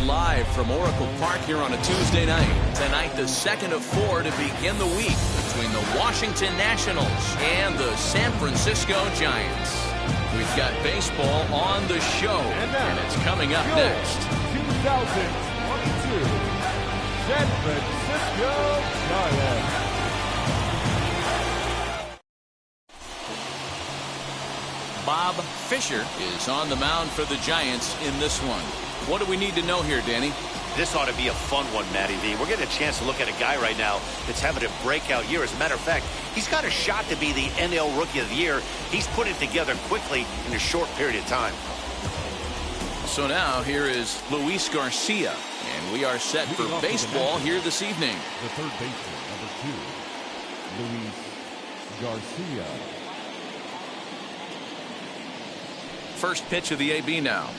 Live from Oracle Park here on a Tuesday night. Tonight, the second of 4 to begin the week between the Washington Nationals and the San Francisco Giants. We've got baseball on the show, and it's coming up next. 2022 San Francisco Giants. Bob Fisher is on the mound for the Giants in this one. What do we need to know here, Danny? This ought to be a fun one, Matty V. We're getting a chance to look at a guy right now that's having a breakout year. As a matter of fact, he's got a shot to be the NL Rookie of the Year. He's put it together quickly in a short period of time. So now here is Luis Garcia, and we are set for baseball here this evening. The third baseman, number 2, Luis Garcia. First pitch of the AB now.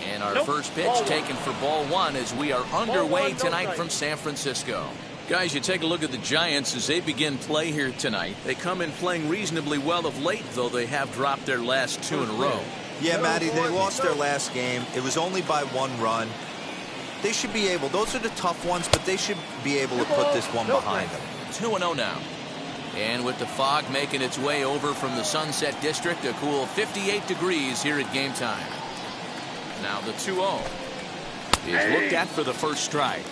And our first pitch taken for ball 1 as we are underway tonight from San Francisco. Guys, you take a look at the Giants as they begin play here tonight. They come in playing reasonably well of late, though they have dropped their last 2 in a row. Yeah, Matty, they lost their last game. It was only by 1 run. They should be able, those are the tough ones, but they should be able to put this one behind them. 2-0 now. And with the fog making its way over from the Sunset District, a cool 58 degrees here at game time. Now the 2-0 is looked at for the first strike.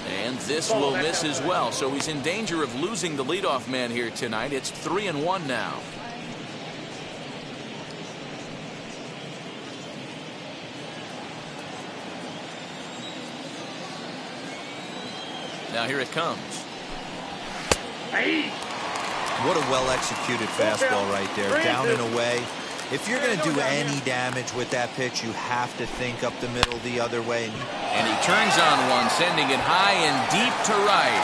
And this will miss as well, so he's in danger of losing the leadoff man here tonight. It's 3-1 now. Now here it comes. What a well-executed fastball right there, down and away. If you're going to do any damage with that pitch, you have to think up the middle the other way. And he turns on one, sending it high and deep to right.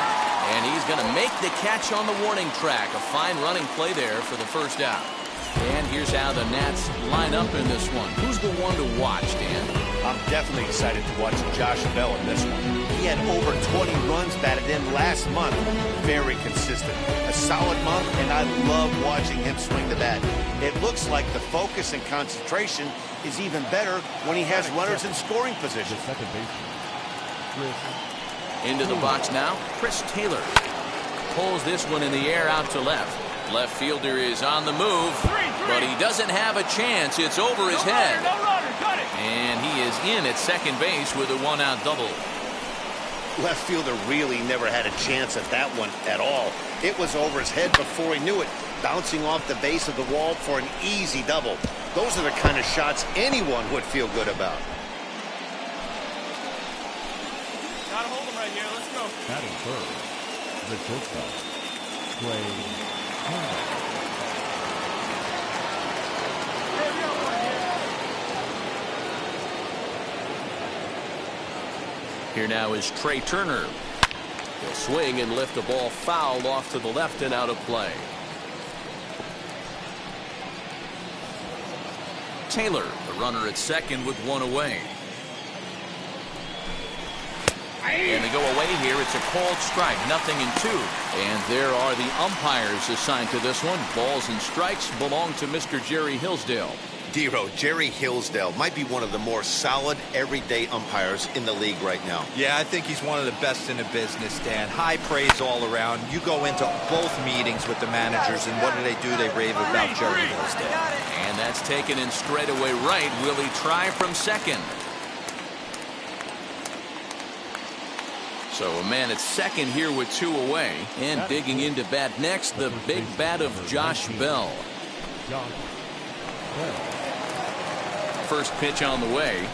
And he's going to make the catch on the warning track. A fine running play there for the first out. And here's how the Nats line up in this one. Who's the one to watch, Dan? I'm definitely excited to watch Josh Bell in this one. He had over 20 runs batted in last month. Very consistent. A solid month, and I love watching him swing the bat. It looks like the focus and concentration is even better when he has runners in scoring position. Second baseman, Into the box now, Chris Taylor. Pulls this one in the air out to left. Left fielder is on the move, but he doesn't have a chance. It's over his head. And he is in at second base with a 1-out double. Left fielder really never had a chance at that one at all. It was over his head before he knew it, bouncing off the base of the wall for an easy double. Those are the kind of shots anyone would feel good about. Gotta hold him right here. Let's go. batting third, the shortstop, Trey Turner. Here now is Trey Turner. He'll swing and lift the ball foul off to the left and out of play. Taylor, the runner at second with one away. And they go away here. It's a called strike, 0-2. And there are the umpires assigned to this one. Balls and strikes belong to Mr. Jerry Hillsdale. Dero, Jerry Hillsdale might be one of the more solid everyday umpires in the league right now. Yeah, I think he's one of the best in the business, Dan. High praise all around. You go into both meetings with the managers, and what do? They rave about Jerry Hillsdale. And that's taken in straightaway right. Will he try from second? So a man at second here with 2 away. And digging into bat next, the big bat of Josh Bell. First pitch on the way.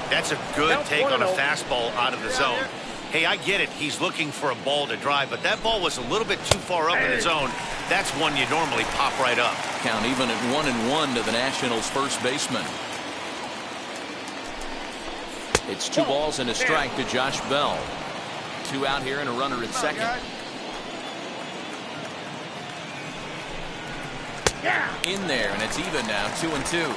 That's a good take on a fastball out of the zone. Hey, I get it. He's looking for a ball to drive, but that ball was a little bit too far up in the zone. That's one you normally pop right up. Count even at 1-1 to the Nationals' first baseman. It's 2 balls and a strike to Josh Bell. 2 out here and a runner at second. In there, and it's even now, 2-2.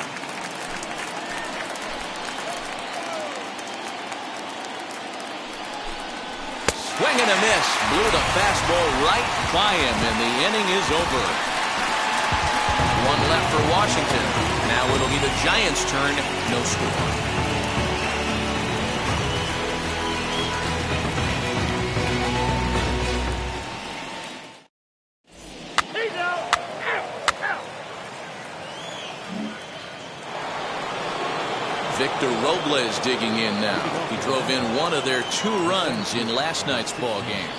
Swing and a miss. Blew the fastball right by him, and the inning is over. 1 left for Washington. Now it'll be the Giants' turn. No score. Victor Robles digging in now. He drove in 1 of their 2 runs in last night's ball game.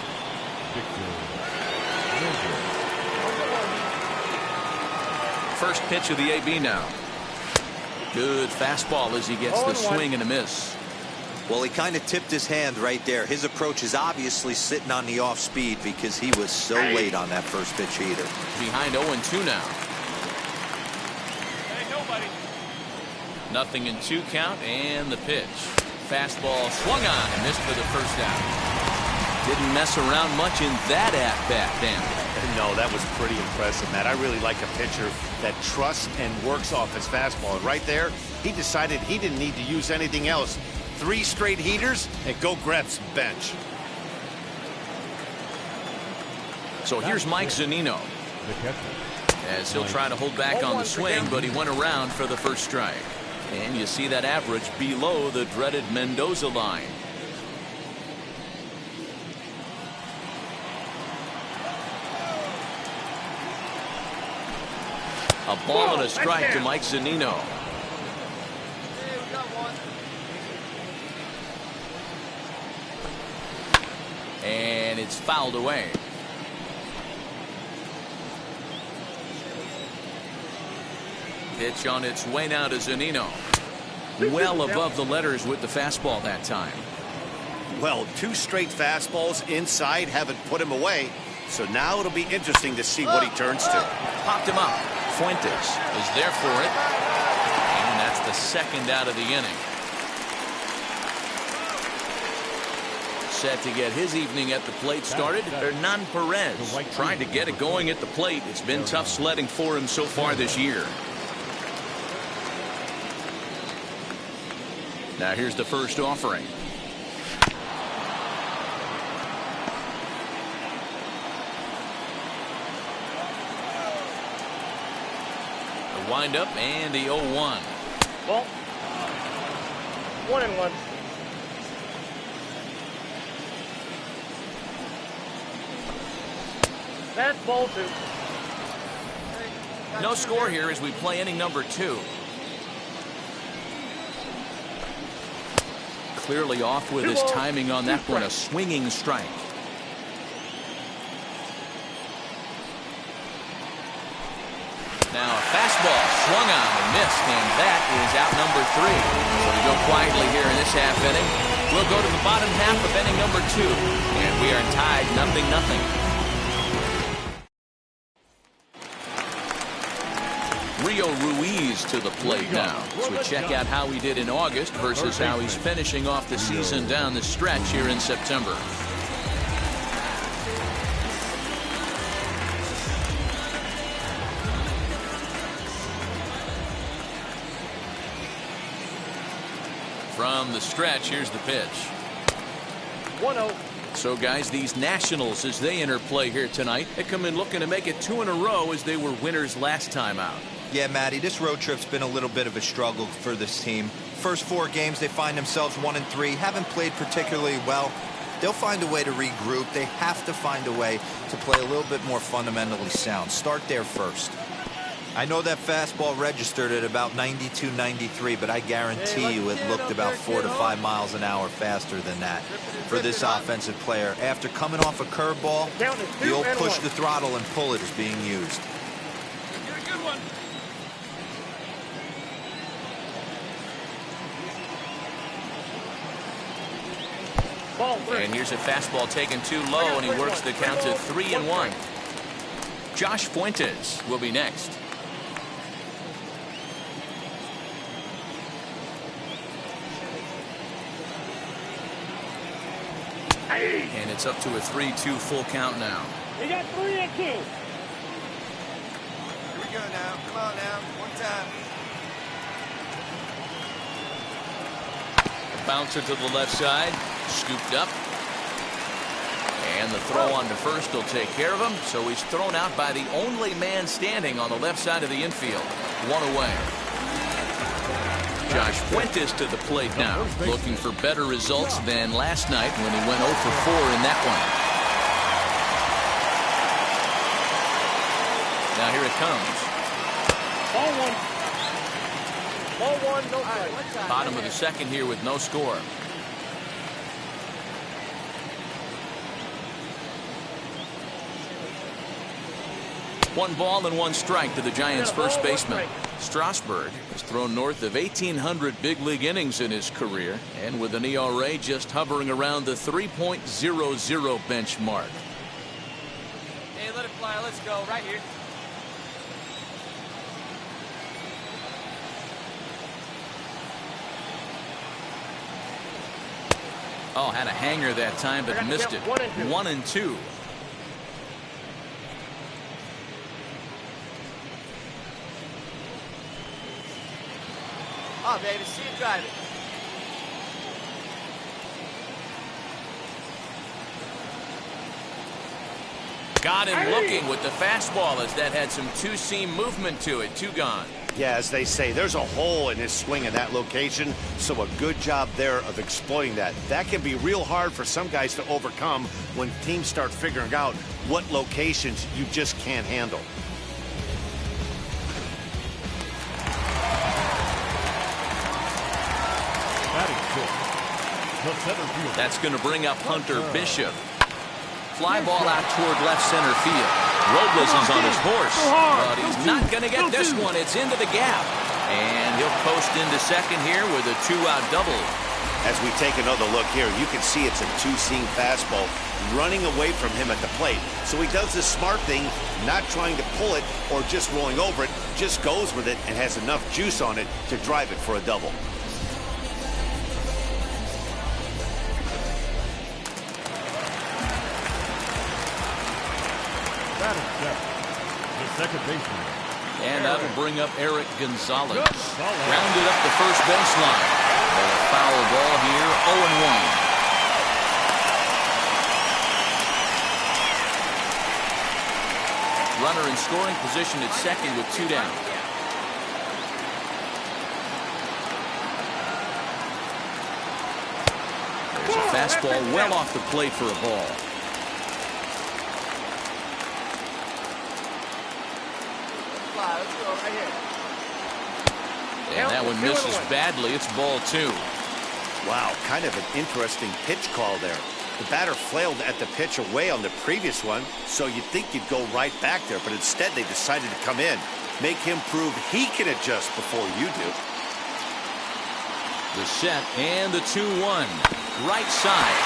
First pitch of the AB now. Good fastball as he gets the swing and a miss. Well, he kind of tipped his hand right there. His approach is obviously sitting on the off speed because he was so late on that first pitch heater. Behind 0-2 now. 0-2 count, and the pitch. Fastball swung on and missed for the first out. Didn't mess around much in that at-bat, Dan. No, that was pretty impressive, Matt. I really like a pitcher that trusts and works off his fastball. And right there, he decided he didn't need to use anything else. 3 straight heaters and go grab some bench. So here's Mike Zunino. As he'll try to hold back on the swing, but he went around for the first strike. And you see that average below the dreaded Mendoza line. A ball and a strike to Mike Zunino. And it's fouled away. Pitch on its way now to Zunino. Well above the letters with the fastball that time. Well, 2 straight fastballs inside haven't put him away. So now it'll be interesting to see what he turns to. Popped him up. Fuentes is there for it. And that's the second out of the inning. Set to get his evening at the plate started, Hernan Perez trying to get it going at the plate. It's been tough sledding for him so far this year. Now here's the first offering. The windup and the 0-1. Well, 1-1. That's ball 2. No score here as we play inning number 2. Clearly off with his timing on that one. A swinging strike. Now a fastball swung on and missed, and that is out number 3. So we go quietly here in this half inning. We'll go to the bottom half of inning number 2, and we are tied 0-0. Rio Ruiz to the plate now. So we check out how he did in August versus how he's finishing off the season down the stretch here in September. From the stretch, here's the pitch. 1-0. So, guys, these Nationals, as they enter play here tonight, they come in looking to make it 2 in a row as they were winners last time out. Yeah, Matty, this road trip's been a little bit of a struggle for this team. First 4 games, they find themselves 1-3, haven't played particularly well. They'll find a way to regroup. They have to find a way to play a little bit more fundamentally sound. Start there first. I know that fastball registered at about 92, 93, but I guarantee you it looked about 4 to 5 miles an hour faster than that for this offensive player. After coming off a curveball, the old push the throttle and pull it is being used. Good one. And here's a fastball taken too low, and he works the count to 3-1. Josh Fuentes will be next. And it's up to a 3-2 full count now. We got 3-2. Here we go now. Come on now. One time. Bouncer to the left side, scooped up. And the throw on to first will take care of him. So he's thrown out by the only man standing on the left side of the infield. 1 away. Josh Fuentes to the plate now, looking for better results than last night when he went 0 for 4 in that one. Now here it comes. Ball 1, no strike. Bottom of the second here with no score. One ball and 1 strike to the Giants' first baseman. Strasburg has thrown north of 1,800 big league innings in his career, and with an ERA just hovering around the 3.00 benchmark. Hey, let it fly. Let's go. Right here. Oh, had a hanger that time, but missed it. 1-2. Oh, baby, see you drive it. Got him looking with the fastball as that had some two-seam movement to it. 2 gone. Yeah, as they say, there's a hole in his swing in that location, so a good job there of exploiting that. That can be real hard for some guys to overcome when teams start figuring out what locations you just can't handle. That's going to bring up Hunter Bishop. Fly ball out toward left center field. Robles is on his horse, but he's not going to get this one. It's into the gap, and he'll post into second here with a 2-out double. As we take another look here, you can see it's a 2-seam fastball running away from him at the plate. So he does the smart thing, not trying to pull it or just rolling over it, just goes with it and has enough juice on it to drive it for a double. The second baseman. And that'll bring up Eric Gonzalez. Rounded up the first baseline. But a foul ball here, 0-1. Runner in scoring position at second with 2 down. There's a fastball well off the plate for a ball. And that one misses badly. It's ball 2. Wow, kind of an interesting pitch call there. The batter flailed at the pitch away on the previous one, so you'd think you'd go right back there, but instead they decided to come in, make him prove he can adjust before you do. The set and the 2-1. Right side.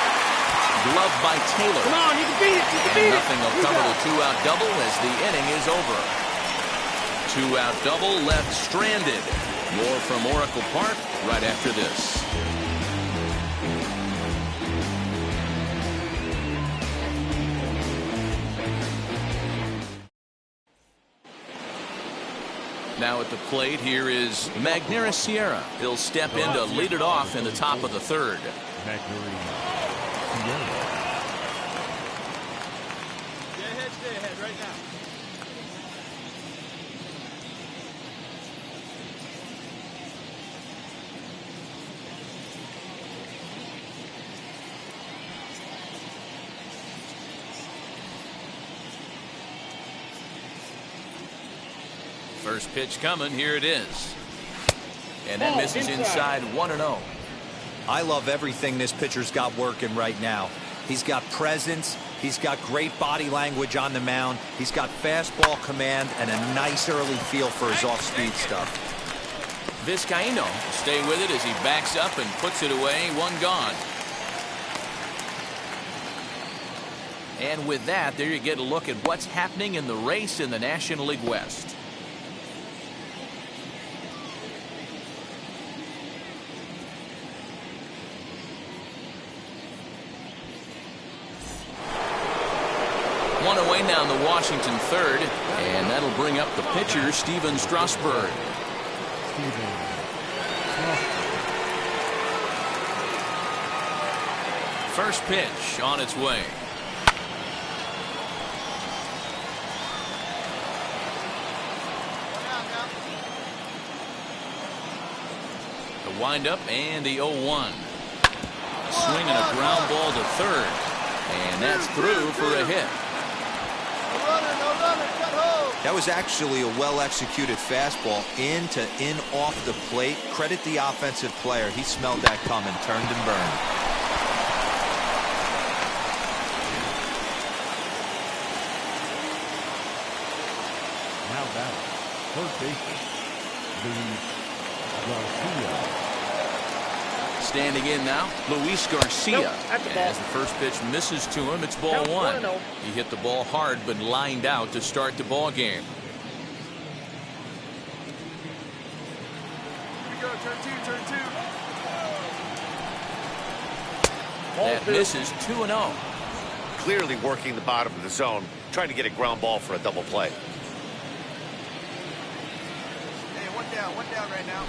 Glove by Taylor. Come on, you can beat it. You can beat it. Nothing will come of the 2-out double as the inning is over. 2-out double left stranded. More from Oracle Park right after this. Now at the plate, here is Magneuris Sierra. He'll step in to lead it off in the top of the 3rd. Stay ahead right now. First pitch coming. Here it is. And that misses inside 1-0. I love everything this pitcher's got working right now. He's got presence. He's got great body language on the mound. He's got fastball command and a nice early feel for his off-speed stuff. Vizcaíno will stay with it as he backs up and puts it away. One gone. And with that, there you get a look at what's happening in the race in the National League West. One away now in the Washington third, and that'll bring up the pitcher, Steven Strasburg. First pitch on its way. The windup and the 0-1. Swing and a ground ball to third, and that's through for a hit. That was actually a well-executed fastball in off the plate. Credit the offensive player. He smelled that coming, turned and burned. Now batting, first baseman, Luis Garcia. Standing in now, Luis Garcia. As the first pitch misses to him, it's ball one. He hit the ball hard but lined out to start the ball game. Here we go, turn two. That misses 2-0. Clearly working the bottom of the zone, trying to get a ground ball for a double play. Hey, one down right now.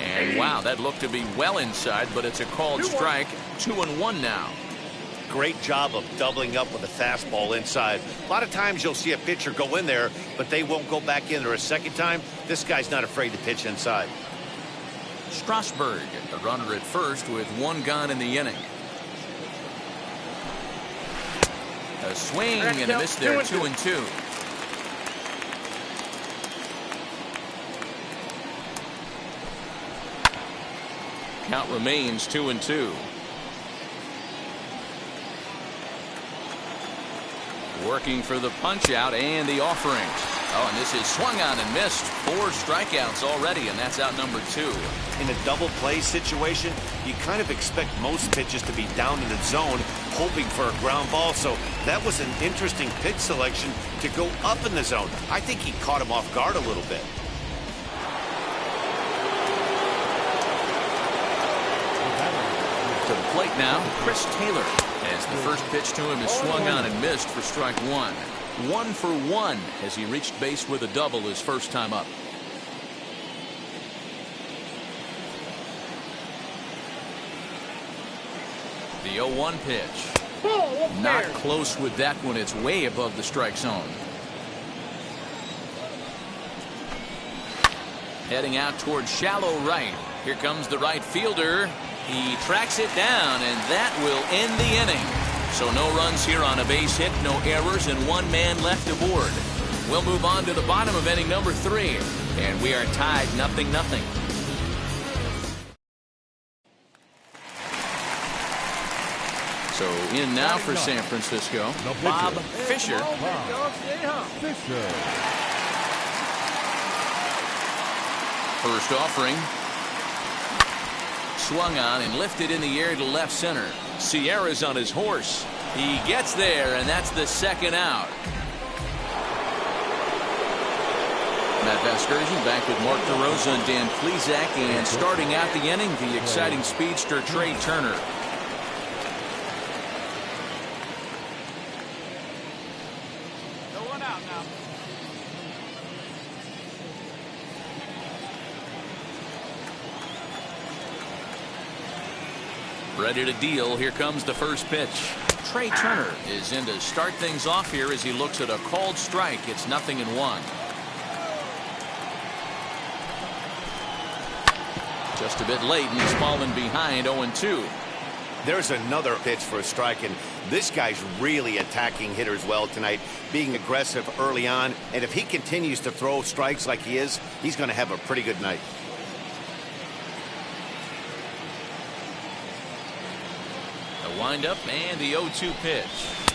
And wow, that looked to be well inside, but it's a called strike. 2-1 now. Great job of doubling up with a fastball inside. A lot of times you'll see a pitcher go in there, but they won't go back in there a second time. This guy's not afraid to pitch inside. Strasburg, the runner at first with one gone in the inning. A swing and a miss there, 2-2. Count remains 2-2. Working for the punch out and the offering. Oh, and this is swung on and missed. 4 strikeouts already, and that's out number 2. In a double play situation, you kind of expect most pitches to be down in the zone, hoping for a ground ball. So that was an interesting pitch selection to go up in the zone. I think he caught him off guard a little bit. To the plate now, Chris Taylor, as the first pitch to him is swung on and missed for strike 1. 1 for 1 as he reached base with a double his first time up. The 0-1 pitch. Not close with that one. It's way above the strike zone. Heading out towards shallow right. Here comes the right fielder. He tracks it down, and that will end the inning. So no runs here on a base hit, no errors, and 1 man left aboard. We'll move on to the bottom of inning number 3, and we are tied 0-0. So in now for San Francisco, Bob Fisher. First offering. Swung on and lifted in the air to left center. Sierra's on his horse. He gets there, and that's the second out. Matt Vasgersian back with Mark DeRosa and Dan Plesac, and starting out the inning, the exciting speedster Trey Turner. No one out now. Ready to deal. Here comes the first pitch. Trey Turner is in to start things off here as he looks at a called strike. It's 0-1. Just a bit late, and he's fallen behind 0-2. There's another pitch for a strike, and this guy's really attacking hitters well tonight, being aggressive early on. And if he continues to throw strikes like he is, he's going to have a pretty good night. The windup and the 0-2 pitch.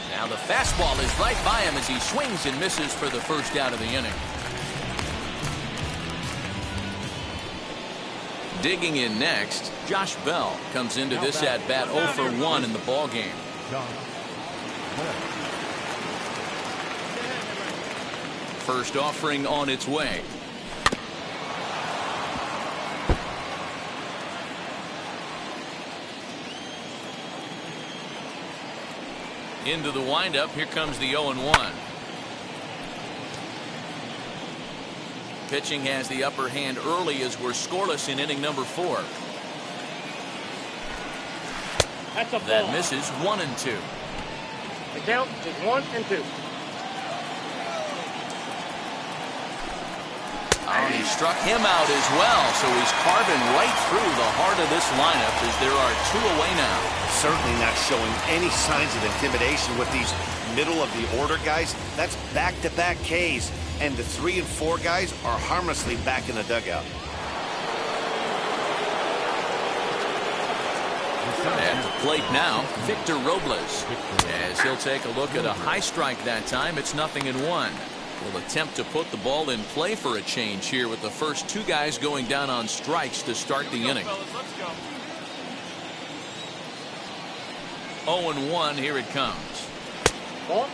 Now the fastball is right by him as he swings and misses for the first out of the inning. Digging in next, Josh Bell comes into this at-bat 0 for 1 in the ballgame. First offering on its way. Into the windup, here comes the 0-1. Pitching has the upper hand early as we're scoreless in inning number 4. That's a That ball. misses 1-2. The count is 1-2. Oh, he struck him out as well, so he's carving right through the heart of this lineup as there are 2 away now. Certainly not showing any signs of intimidation with these middle of the order guys. That's back-to-back Ks, and the 3 and 4 guys are harmlessly back in the dugout. At the plate now, Victor Robles. As he'll take a look at a high strike that time, it's 0-1. Will attempt to put the ball in play for a change here with the first 2 guys going down on strikes to start the inning. 0-1, here it comes. Ball.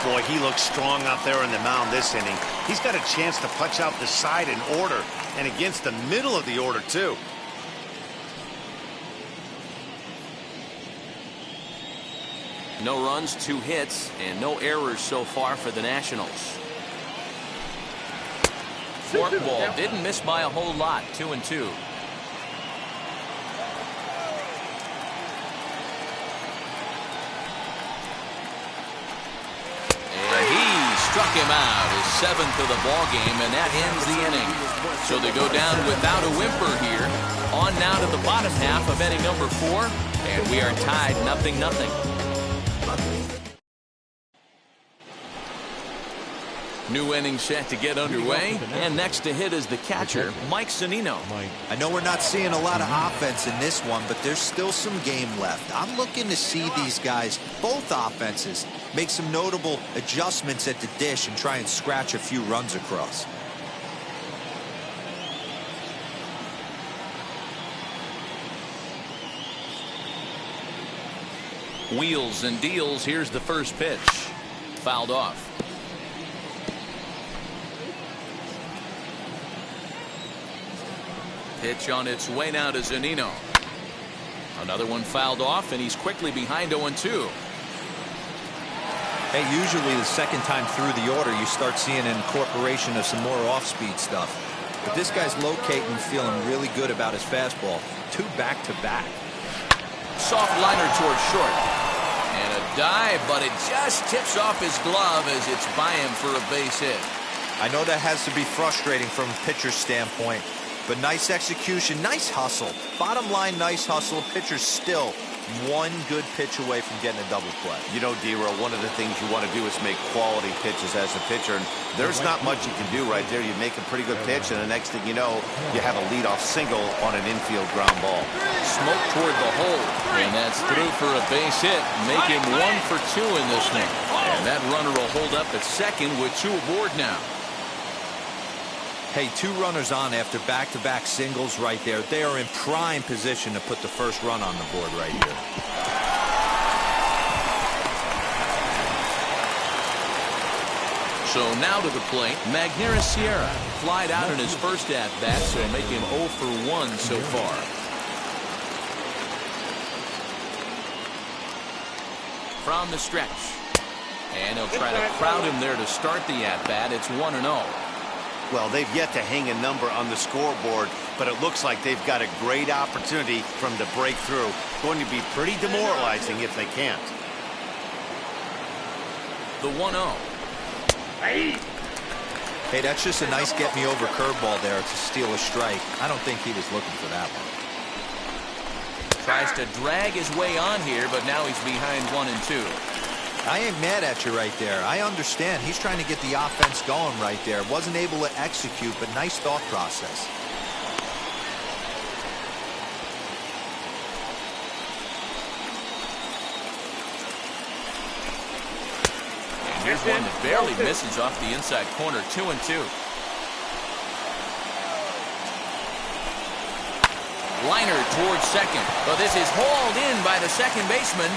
Boy, he looks strong out there on the mound this inning. He's got a chance to punch out the side in order, and against the middle of the order, too. No runs, 2 hits, and no errors so far for the Nationals. Forkball didn't miss by a whole lot, 2-2. And he struck him out, his 7th of the ball game, and that ends the inning. So they go down without a whimper here. On now to the bottom half of inning number 4, and we are tied 0-0. New inning set to get underway, and next to hit is the catcher, Mike Zunino. I know we're not seeing a lot of offense in this one, but there's still some game left. I'm looking to see these guys, both offenses, make some notable adjustments at the dish and try and scratch a few runs across. Wheels and deals. Here's the first pitch. Fouled off. Pitch on its way now to Zunino. Another one fouled off, and he's quickly behind 0-2. Hey, usually the second time through the order, you start seeing an incorporation of some more off-speed stuff. But this guy's locating, feeling really good about his fastball. 2 back-to-back. Soft liner towards short. And a dive, but it just tips off his glove as it's by him for a base hit. I know that has to be frustrating from a pitcher's standpoint, but nice execution, nice hustle. Bottom line, nice hustle. Pitcher's still 1 good pitch away from getting a double play. You know, D-Roll, one of the things you want to do is make quality pitches as a pitcher, and there's not much you can do right there. You make a pretty good pitch, and the next thing you know, you have a leadoff single on an infield ground ball. Smoke toward the hole, and that's through for a base hit. Make him 1 for 2 in this one. And that runner will hold up at second with 2 aboard now. Hey, 2 runners on after back-to-back singles right there. They are in prime position to put the first run on the board right here. So now to the plate, Magneuris Sierra flied out in his first at-bat, so make him 0 for 1 so far. From the stretch. And he'll try to crowd him there to start the at-bat. It's 1-0. Well, they've yet to hang a number on the scoreboard, but it looks like they've got a great opportunity for them to break through. Going to be pretty demoralizing if they can't. The 1-0. Hey, that's just a nice get-me-over curveball there to steal a strike. I don't think he was looking for that one. Tries to drag his way on here, but now he's behind 1-2. I ain't mad at you right there. I understand. He's trying to get the offense going right there. Wasn't able to execute, but nice thought process. And here's one that barely misses off the inside corner. 2-2. Liner towards second, but this is hauled in by the second baseman.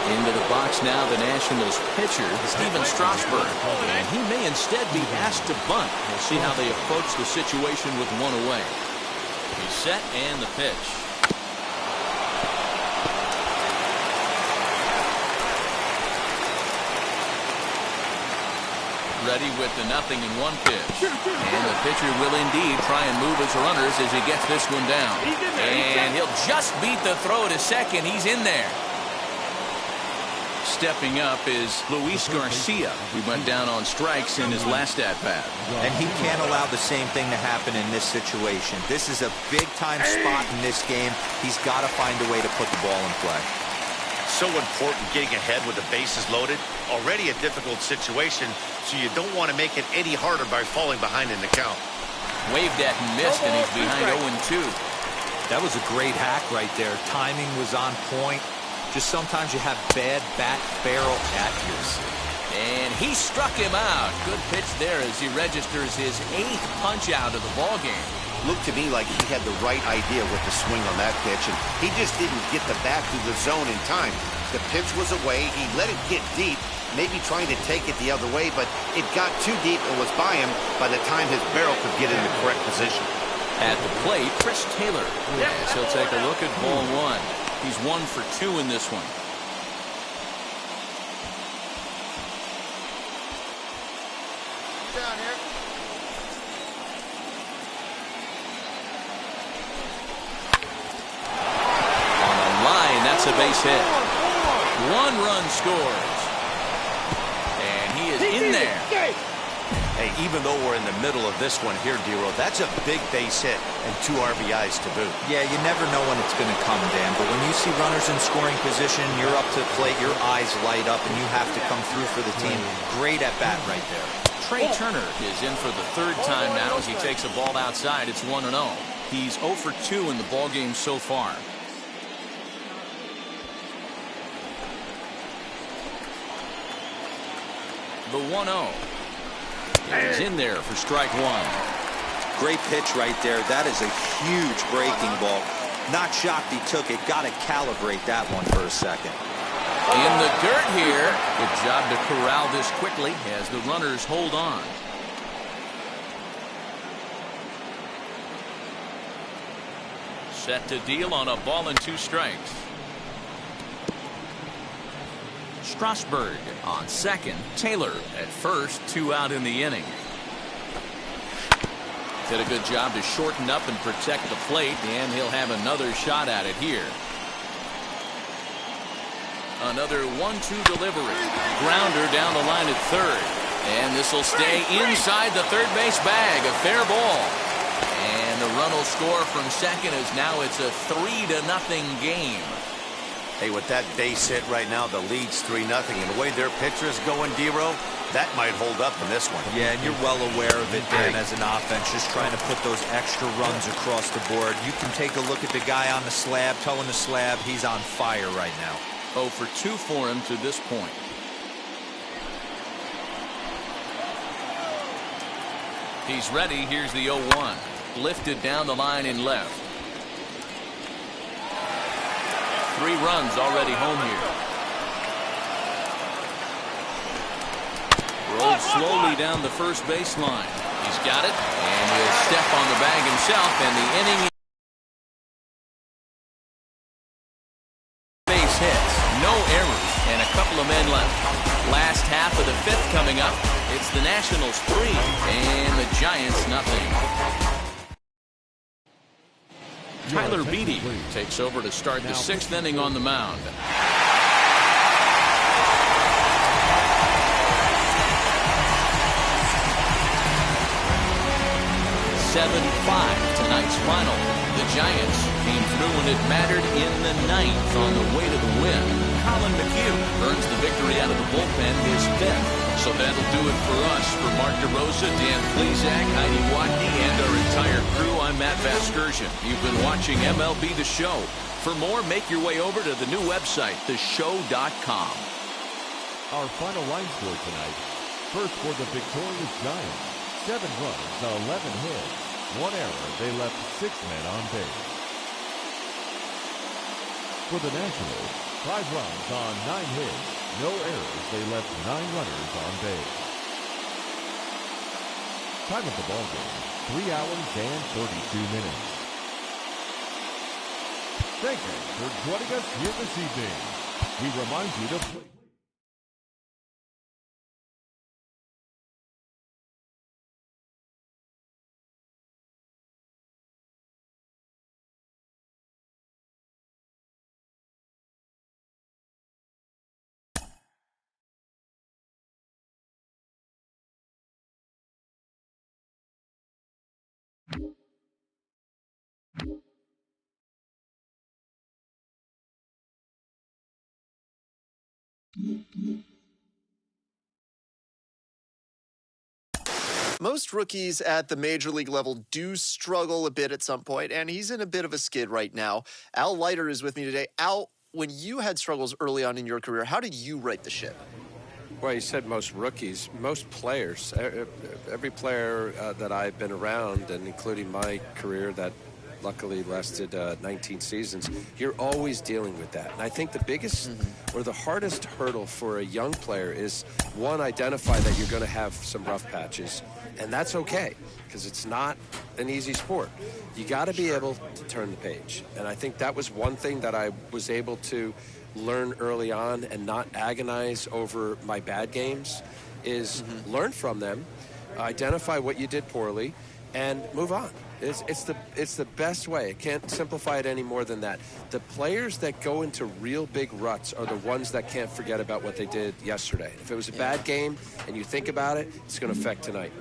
Into the box now, the Nationals pitcher, Steven Strasburg. And he may instead be asked to bunt. We'll see how they approach the situation with one away. He's set and the pitch. Ready with the 0-1 pitch. And the pitcher will indeed try and move his runners as he gets this one down. And he'll just beat the throw to second. He's in there. Stepping up is Luis Garcia. He went down on strikes in his last at-bat. And he can't allow the same thing to happen in this situation. This is a big-time spot in this game. He's got to find a way to put the ball in play. So important getting ahead with the bases loaded. Already a difficult situation, so you don't want to make it any harder by falling behind in the count. Waved at and missed, and he's behind 0-2. That was a great hack right there. Timing was on point. Just sometimes you have bad bat barrel accuracy. And he struck him out. Good pitch there as he registers his 8th punch out of the ball game. Looked to me like he had the right idea with the swing on that pitch, and he just didn't get the bat through the zone in time. The pitch was away. He let it get deep, maybe trying to take it the other way, but it got too deep and was by him by the time his barrel could get in the correct position. At the plate, Chris Taylor. As he'll take a look at ball one. He's 1 for 2 in this one. Down here. On a line, that's a base hit. 1 run scores. And he is in there. Hey, even though we're in the middle of this one here, Dero, that's a big base hit and 2 RBIs to boot. Yeah, you never know when it's going to come, Dan, but when you see runners in scoring position, you're up to the plate, your eyes light up, and you have to come through for the team. Great at bat right there. Trey Turner is in for the 3rd time now as he takes a ball outside. It's 1-0. He's 0 for 2 in the ball game so far. The 1-0. He's in there for strike 1. Great pitch right there. That is a huge breaking ball. Not shocked he took it. Got to calibrate that one for a second. In the dirt here. Good job to corral this quickly as the runners hold on. Set to deal on a ball and 2 strikes. Strasburg on second. Taylor at first. 2 out in the inning. Did a good job to shorten up and protect the plate, and he'll have another shot at it here. Another 1-2 delivery. Grounder down the line at third. And this will stay inside the third base bag. A fair ball. And the run will score from second as now it's a 3-0 game. Hey, with that base hit right now, the lead's 3-0. And the way their pitcher is going, Dero, that might hold up in this one. Yeah, and you're well aware of it, Dan, as an offense, just trying to put those extra runs across the board. You can take a look at the guy on the slab, towing the slab. He's on fire right now. 0 for 2 for him to this point. He's ready. Here's the 0-1. Lifted down the line in left. 3 runs already home here. Rolled slowly down the first baseline. He's got it, and he'll step on the bag himself, and the inning base hit. no errors, and a couple of men left. Last half of the fifth coming up. It's the Nationals 3 and the Giants nothing. Tyler Beatty takes over to start the sixth inning on the mound. 7-5 tonight's final. The Giants came through when it mattered in the ninth on the way to the win. Colin McHugh earns the victory out of the bullpen, his fifth. So that'll do it for us. For Mark DeRosa, Dan Plesac, Heidi Watney, and our entire crew, I'm Matt Vasgersian. You've been watching MLB The Show. For more, make your way over to the new website, theshow.com. Our final line score tonight. First for the victorious Giants. 7 runs, 11 hits. 1 error. They left 6 men on base. For the Nationals, 5 runs on 9 hits. No errors. They left 9 runners on base. Time of the ball game, 3 hours and 32 minutes. Thank you for joining us here this evening. We remind you to play. Most rookies at the major league level do struggle a bit at some point, and he's in a bit of a skid right now. Al Leiter is with me today. Al, when you had struggles early on in your career, how did you right the ship? Well, you said most rookies, most players. Every player that I've been around, and including my career that luckily lasted 19 seasons, you're always dealing with that. And I think the biggest or the hardest hurdle for a young player is, one, identify that you're going to have some rough patches. And that's okay, because it's not an easy sport. You got to be able to turn the page. And I think that was one thing that I was able to learn early on and not agonize over my bad games, is learn from them, identify what you did poorly, and move on. It's the best way. I can't simplify it any more than that. The players that go into real big ruts are the ones that can't forget about what they did yesterday. If it was a bad game and you think about it, it's going to affect tonight.